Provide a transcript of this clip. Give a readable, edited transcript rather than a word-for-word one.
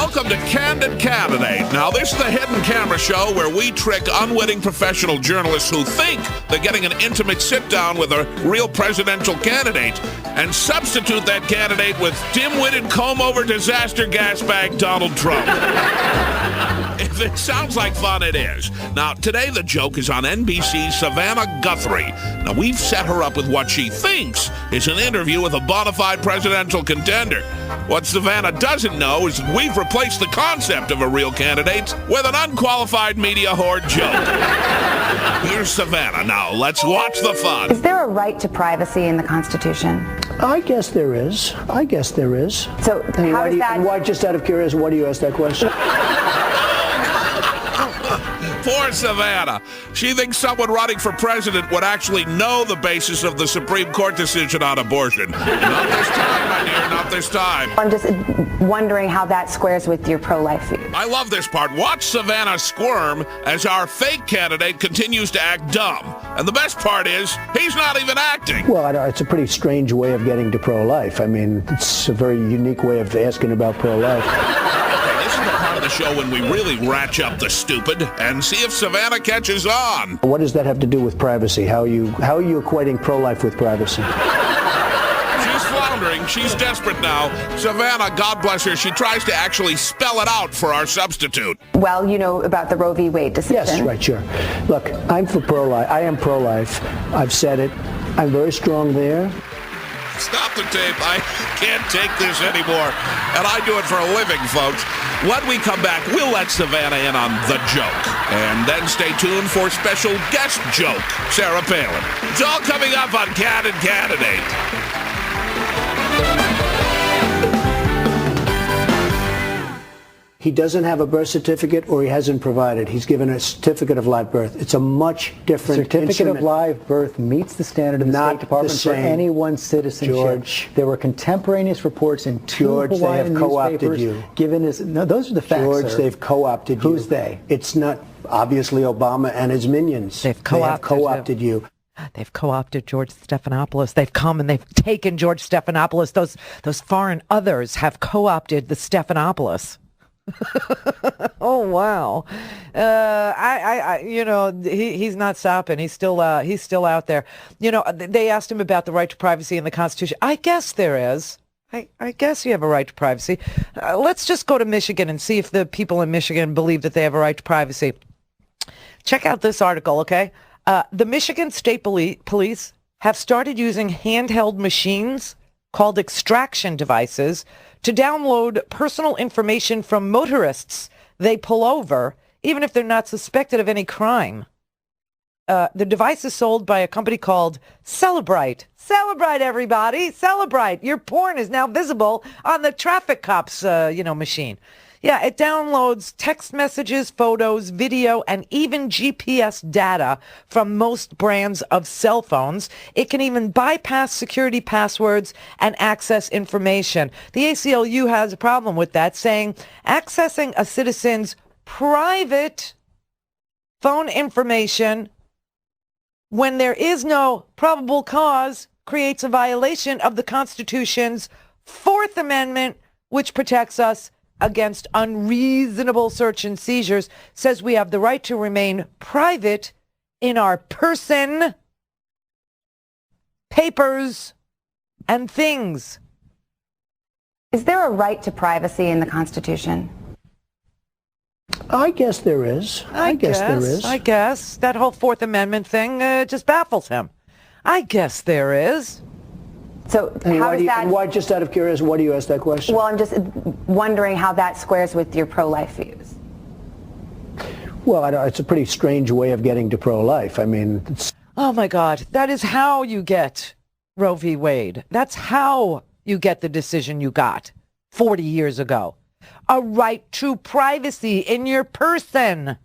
Welcome to Candid Candidate. Now, this is the hidden camera show where we trick unwitting professional journalists who think they're getting an intimate sit-down with a real presidential candidate and substitute that candidate with dim-witted comb-over disaster gas bag Donald Trump. If it sounds like fun, it is. Now, today the joke is on NBC's Savannah Guthrie. Now, we've set her up with what she thinks is an interview with a bona fide presidential contender. What Savannah doesn't know is that we've replaced the concept of a real candidate with an unqualified media horde joke. Here's Savannah. Now, let's watch the fun. Is there a right to privacy in the Constitution? I guess there is. So how is that? Why, just out of curiosity, why do you ask that question? Poor Savannah. She thinks someone running for president would actually know the basis of the Supreme Court decision on abortion. Not this time, my dear, not this time. I'm just wondering how that squares with your pro-life views. I love this part. Watch Savannah squirm as our fake candidate continues to act dumb. And the best part is, he's not even acting. Well, it's a pretty strange way of getting to pro-life. I mean, it's a very unique way of asking about pro-life. This is the part of the show when we really ratchet up the stupid and see if Savannah catches on. What does that have to do with privacy? How are you equating pro-life with privacy? She's floundering. She's desperate now. Savannah, God bless her, she tries to actually spell it out for our substitute. Well, you know about the Roe v. Wade decision. Yes, right, sure. Look, I'm for pro-life. I am pro-life. I've said it. I'm very strong there. Stop the tape. I can't take this anymore. And I do it for a living, folks. When we come back, we'll let Savannah in on the joke. And then stay tuned for special guest joke, Sarah Palin. It's all coming up on Candid Candidate. He doesn't have a birth certificate, or he hasn't provided. He's given a certificate of live birth. It's a much different Certificate instrument. of live birth meets the standard of the Not State Department the for same. anyone's citizenship. George. There were contemporaneous reports in two George, they Hawaiian have co-opted newspapers you. given this. No, those are the facts, George, sir. they've co-opted you. Who's they? It's not obviously Obama and his minions. They've They have co-opted co-opted you. They've co-opted George Stephanopoulos. They've come and they've taken George Stephanopoulos. Those foreign others have co-opted the Stephanopoulos. Oh wow! He's not stopping. He's still out there. You know, they asked him about the right to privacy in the Constitution. I guess there is. I guess you have a right to privacy. Let's just go to Michigan and see if the people in Michigan believe that they have a right to privacy. Check out this article, okay? The Michigan State Police have started using handheld machines called extraction devices to download personal information from motorists they pull over, even if they're not suspected of any crime. The device is sold by a company called Celebrite. Celebrite, everybody. Celebrite. Your porn is now visible on the traffic cops, machine. Yeah, it downloads text messages, photos, video, and even GPS data from most brands of cell phones. It can even bypass security passwords and access information. The ACLU has a problem with that, saying accessing a citizen's private phone information when there is no probable cause creates a violation of the Constitution's Fourth Amendment, which protects us against unreasonable search and seizures, says we have the right to remain private in our person, papers, and things. Is there a right to privacy in the Constitution? I guess there is. I guess there is. I guess. That whole Fourth Amendment thing just baffles him. I guess there is. So how does that? Why, just out of curiosity, why do you ask that question? Well, I'm just wondering how that squares with your pro-life views. Well, it's a pretty strange way of getting to pro-life. I mean, Oh my God, that is how you get Roe v. Wade. That's how you get the decision you got 40 years ago. A right to privacy in your person.